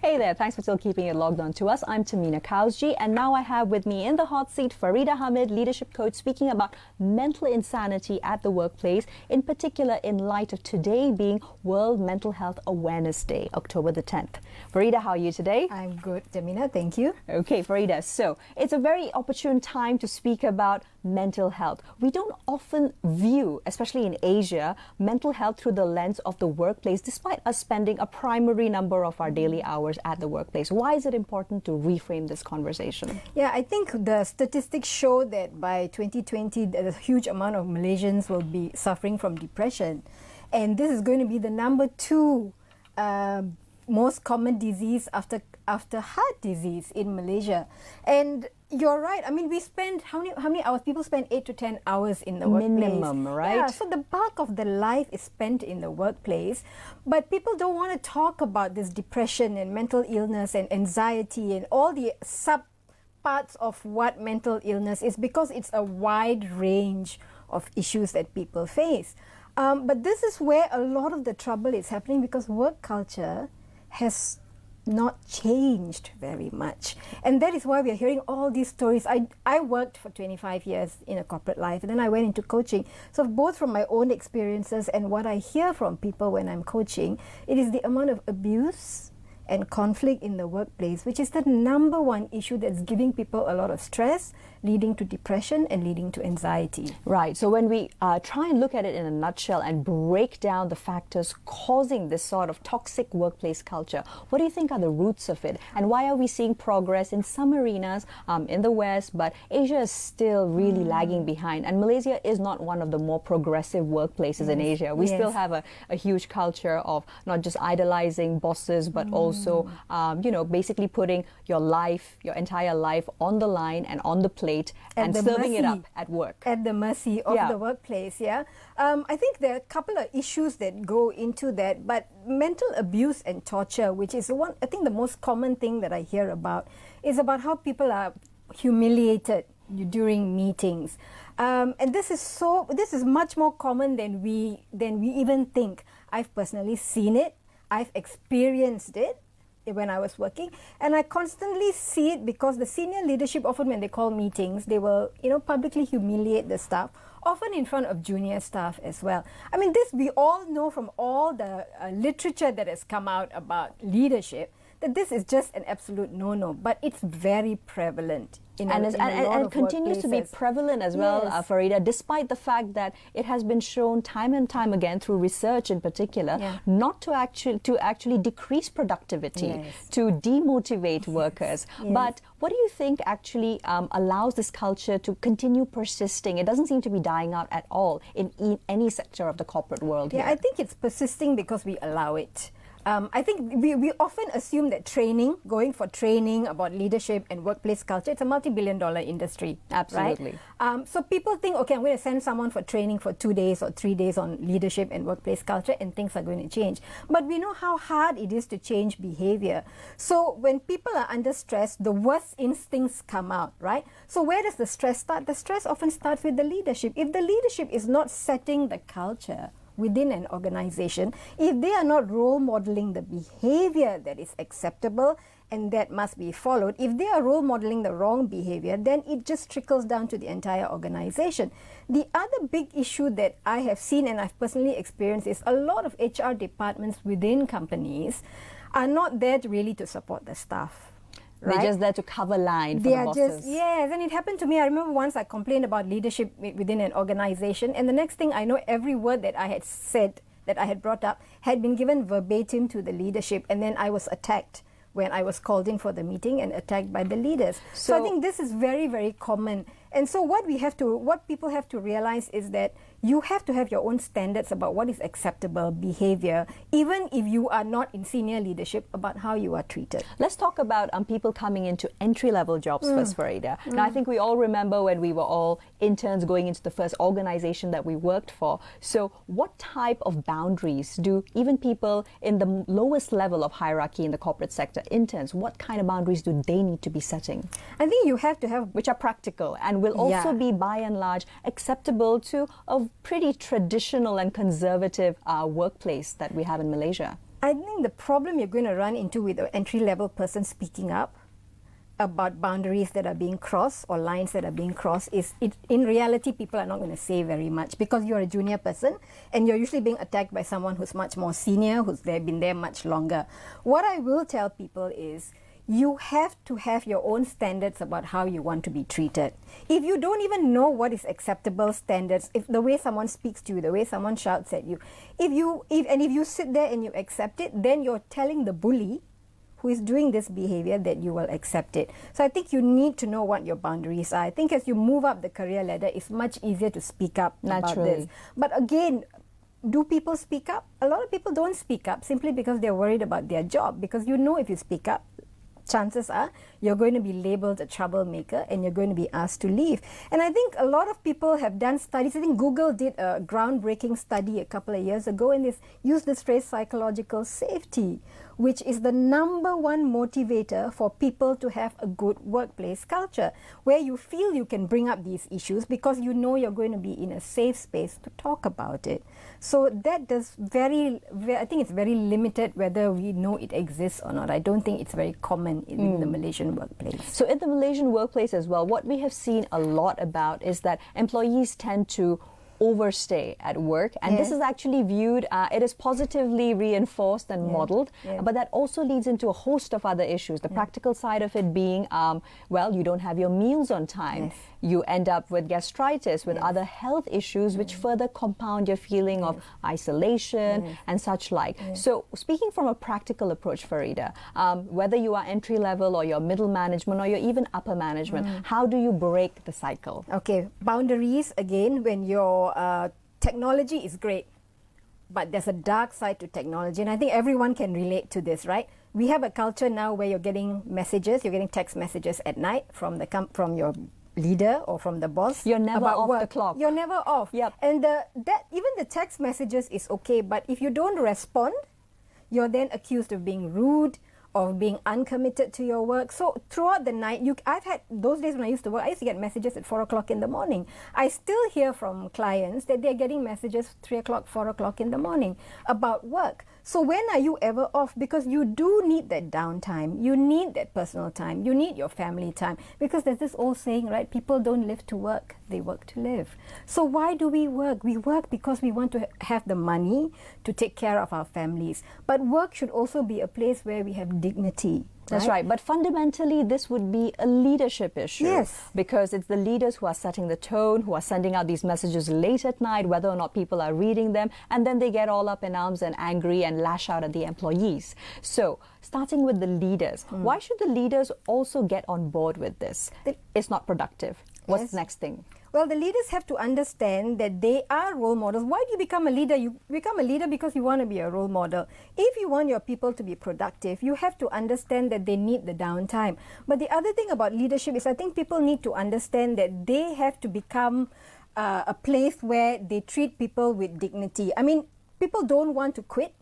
Hey there, thanks for still keeping it logged on to us. I'm Tamina Kausji, and now I have with me in the hot seat Faridah Hamid, leadership coach, speaking about mental insanity at the workplace, in particular in light of today being World Mental Health Awareness Day, October the 10th. Faridah, how are you today? I'm good, Tamina, thank you. Okay, Faridah, so it's a very opportune time to speak about mental health. We don't often view, especially in Asia, mental health through the lens of the workplace, despite us spending a primary number of our daily hours at the workplace. Why is it important to reframe this conversation? Yeah, I think the statistics show that by 2020, a huge amount of Malaysians will be suffering from depression. And this is going to be the number 2 most common disease after heart disease in Malaysia. And you're right. I mean, we spend how many hours? People spend 8 to 10 hours in the workplace. Minimum, right? Yeah. So the bulk of the life is spent in the workplace, but people don't want to talk about this depression and mental illness and anxiety and all the sub parts of what mental illness is, because it's a wide range of issues that people face. But this is where a lot of the trouble is happening, because work culture has not changed very much, and that is why we are hearing all these stories. I worked for 25 years in a corporate life, and then I went into coaching. So both from my own experiences and what I hear from people when I'm coaching, it is the amount of abuse and conflict in the workplace, which is the number 1 issue that's giving people a lot of stress, leading to depression and leading to anxiety. Right. So when we try and look at it in a nutshell and break down the factors causing this sort of toxic workplace culture, what do you think are the roots of it? And why are we seeing progress in some arenas in the West, but Asia is still really lagging behind? And Malaysia is not one of the more progressive workplaces in Asia. We still have a huge culture of not just idolizing bosses, but also basically putting your life, your entire life on the line and on the plate and serving it up at work. At the mercy of the workplace, I think there are a couple of issues that go into that, but mental abuse and torture, which is I think the most common thing that I hear about, is about how people are humiliated during meetings. And this is much more common than we even think. I've personally seen it. I've experienced it when I was working, and I constantly see it because the senior leadership, often when they call meetings, they will publicly humiliate the staff, often in front of junior staff as well. I mean, this we all know from all the literature that has come out about leadership, that this is just an absolute no-no, but it's very prevalent. And it continues to be prevalent as well, Faridah, despite the fact that it has been shown time and time again through research in particular, not to actually decrease productivity, to demotivate workers. But what do you think actually allows this culture to continue persisting? It doesn't seem to be dying out at all in any sector of the corporate world. I think it's persisting because we allow it. I think we often assume that going for training about leadership and workplace culture, it's a multi-billion-dollar industry. Absolutely. Right? So people think, okay, I'm going to send someone for training for 2 days or 3 days on leadership and workplace culture, and things are going to change. But we know how hard it is to change behavior. So when people are under stress, the worst instincts come out, right? So where does the stress start? The stress often starts with the leadership. If the leadership is not setting the culture within an organization, if they are not role modeling the behavior that is acceptable and that must be followed, if they are role modeling the wrong behavior, then it just trickles down to the entire organization. The other big issue that I have seen and I've personally experienced is a lot of HR departments within companies are not there really to support the staff. They're just there to cover line for the bosses. And it happened to me. I remember once I complained about leadership within an organization, and the next thing I know, every word that I had said, that I had brought up, had been given verbatim to the leadership, and then I was attacked when I was called in for the meeting and attacked by the leaders. So I think this is very, very common. And so what people have to realize is that you have to have your own standards about what is acceptable behavior, even if you are not in senior leadership, about how you are treated. Let's talk about people coming into entry-level jobs first, Faridah. Now, I think we all remember when we were all interns going into the first organization that we worked for. So what type of boundaries do even people in the lowest level of hierarchy in the corporate sector, interns, what kind of boundaries do they need to be setting? I think you have to have... which are practical and will also be, by and large, acceptable to a pretty traditional and conservative workplace that we have in Malaysia. I think the problem you're going to run into with an entry-level person speaking up about boundaries that are being crossed or lines that are being crossed is, in reality, people are not going to say very much because you're a junior person and you're usually being attacked by someone who's much more senior, who's been there much longer. What I will tell people is, you have to have your own standards about how you want to be treated. If you don't even know what is acceptable standards, if the way someone speaks to you, the way someone shouts at you, if you sit there and you accept it, then you're telling the bully who is doing this behavior that you will accept it. So I think you need to know what your boundaries are. I think as you move up the career ladder, it's much easier to speak up about this. But again, do people speak up? A lot of people don't speak up simply because they're worried about their job, because you know if you speak up, chances are you're going to be labeled a troublemaker and you're going to be asked to leave. And I think a lot of people have done studies. I think Google did a groundbreaking study a couple of years ago, and they used this phrase psychological safety, which is the number one motivator for people to have a good workplace culture, where you feel you can bring up these issues because you know you're going to be in a safe space to talk about it. So that does I think it's very limited whether we know it exists or not. I don't think it's very common in the Malaysian workplace. So in the Malaysian workplace as well, what we have seen a lot about is that employees tend to overstay at work, and this is actually viewed, it is positively reinforced and modeled, but that also leads into a host of other issues. The practical side of it being, well, you don't have your meals on time. You end up with gastritis, with other health issues, which further compound your feeling of isolation and such like. So speaking from a practical approach, Faridah, whether you are entry level or you're middle management or you're even upper management, how do you break the cycle? Okay, boundaries, again, when your technology is great, but there's a dark side to technology, and I think everyone can relate to this, right? We have a culture now where you're getting messages, you're getting text messages at night from your leader or from the boss. You're never about off work. the clock. You're never off. Yep. And even the text messages is okay, but if you don't respond, you're then accused of being rude, of being uncommitted to your work. So throughout the night, I've had those days when I used to work, I used to get messages at 4 o'clock in the morning. I still hear from clients that they're getting messages 3 o'clock, 4 o'clock in the morning about work. So when are you ever off? Because you do need that downtime. You need that personal time. You need your family time. Because there's this old saying, right? People don't live to work, they work to live. So why do we work? We work because we want to have the money to take care of our families. But work should also be a place where we have dignity. That's right. But fundamentally, this would be a leadership issue. Yes. Because it's the leaders who are setting the tone, who are sending out these messages late at night, whether or not people are reading them, and then they get all up in arms and angry and lash out at the employees. So, starting with the leaders, why should the leaders also get on board with this? It's not productive. What's the next thing? Well, the leaders have to understand that they are role models. Why do you become a leader? You become a leader because you want to be a role model. If you want your people to be productive, you have to understand that they need the downtime. But the other thing about leadership is I think people need to understand that they have to become a place where they treat people with dignity. I mean, people don't want to quit.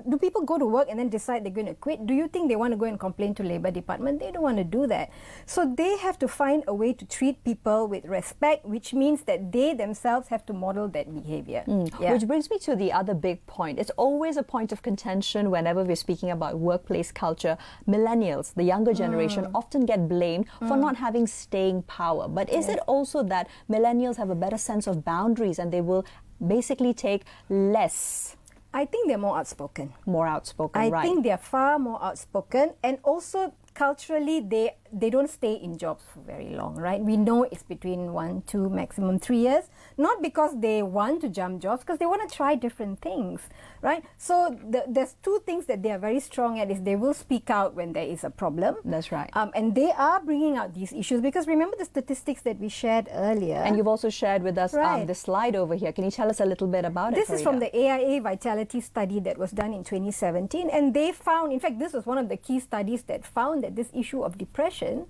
Do people go to work and then decide they're going to quit? Do you think they want to go and complain to Labour Department? They don't want to do that. So they have to find a way to treat people with respect, which means that they themselves have to model that behaviour. Which brings me to the other big point. It's always a point of contention whenever we're speaking about workplace culture. Millennials, the younger generation, often get blamed for not having staying power. But is it also that millennials have a better sense of boundaries and they will basically take less? I think they're more outspoken. More outspoken, right. I think they're far more outspoken, and also culturally they don't stay in jobs for very long, right? We know it's between 1, 2, maximum 3 years, not because they want to jump jobs, because they want to try different things, right? So there's two things that they are very strong at is they will speak out when there is a problem. That's right. And they are bringing out these issues, because remember the statistics that we shared earlier. And you've also shared with us this slide over here. Can you tell us a little bit about this it, is from the AIA Vitality study that was done in 2017, and they found, in fact, this was one of the key studies that found that this issue of depression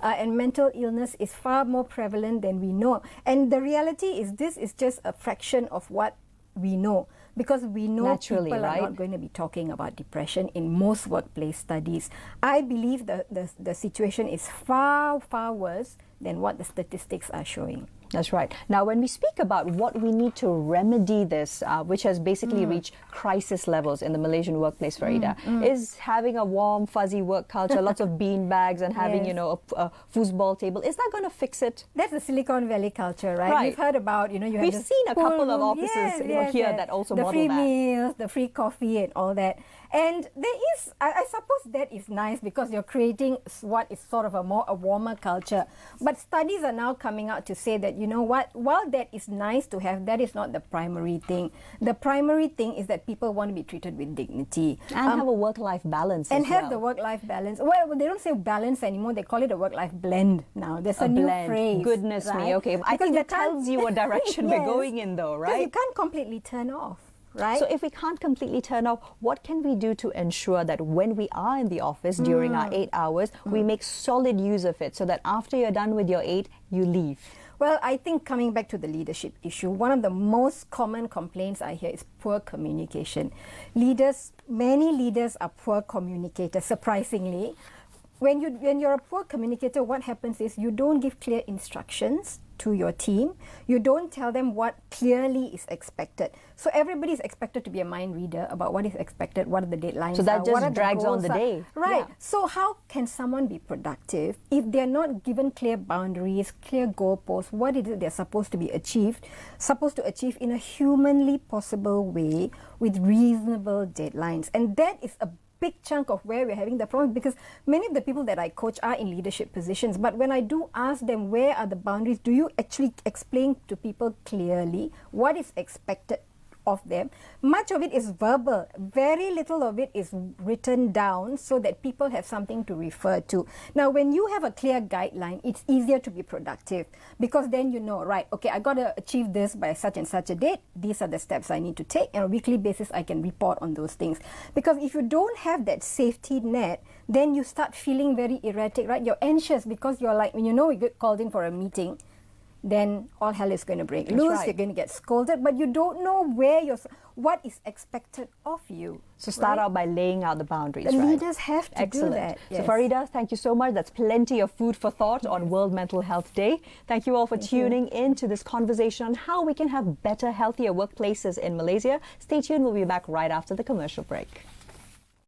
and mental illness is far more prevalent than we know. And the reality is this is just a fraction of what we know, because we know people are not going to be talking about depression in most workplace studies. I believe the situation is far, far worse than what the statistics are showing. That's right. Now, when we speak about what we need to remedy this, which has basically reached crisis levels in the Malaysian workplace, Faridah, is having a warm, fuzzy work culture, lots of bean bags and having, Yes. a foosball table. Is that going to fix it? That's the Silicon Valley culture, right? Right. We've heard about, you have We've this seen a pool couple of room. offices here that also the model free that. meals, the free coffee and all that. And there is, I suppose that is nice because you're creating what is sort of a warmer culture. But studies are now coming out to say that, you know what, while that is nice to have, that is not the primary thing. The primary thing is that people want to be treated with dignity. And have a work-life balance and as have well. the work-life balance. Well, they don't say balance anymore. They call it a work-life blend now. There's a new blend. phrase. Goodness me. right? Okay. I Because think you that tells you what direction Yes. we're going in, though, Because you right? can't completely turn off, right? So if we can't completely turn off, what can we do to ensure that when we are in the office during our 8 hours, we make solid use of it so that after you're done with your 8, you leave? Well, I think coming back to the leadership issue, one of the most common complaints I hear is poor communication. Many leaders are poor communicators, surprisingly. When you're a poor communicator, what happens is you don't give clear instructions to your team. You don't tell them what clearly is expected. So everybody is expected to be a mind reader about what is expected, what are the deadlines. So that are, just what are drags on goals the are. day. Right. Yeah. So how can someone be productive if they're not given clear boundaries, clear goalposts, what is it they're supposed to achieve in a humanly possible way with reasonable deadlines? And that is a big chunk of where we're having the problem, because many of the people that I coach are in leadership positions, but when I do ask them where are the boundaries, do you actually explain to people clearly what is expected of them? Much of it is verbal. Very little of it is written down so that people have something to refer to. Now, when you have a clear guideline, it's easier to be productive because then you know, right, okay, I got to achieve this by such and such a date. These are the steps I need to take. And on a weekly basis, I can report on those things. Because if you don't have that safety net, then you start feeling very erratic, right? You're anxious because you're like, when you know you get called in for a meeting, then all hell is going to break loose. right. You're going to get scolded, but you don't know what is expected of you. So start right? out by laying out the boundaries, The right? leaders have to Excellent. do that. So Faridah, thank you so much. That's plenty of food for thought on World Mental Health Day. Thank you all for tuning in to this conversation on how we can have better, healthier workplaces in Malaysia. Stay tuned. We'll be back right after the commercial break.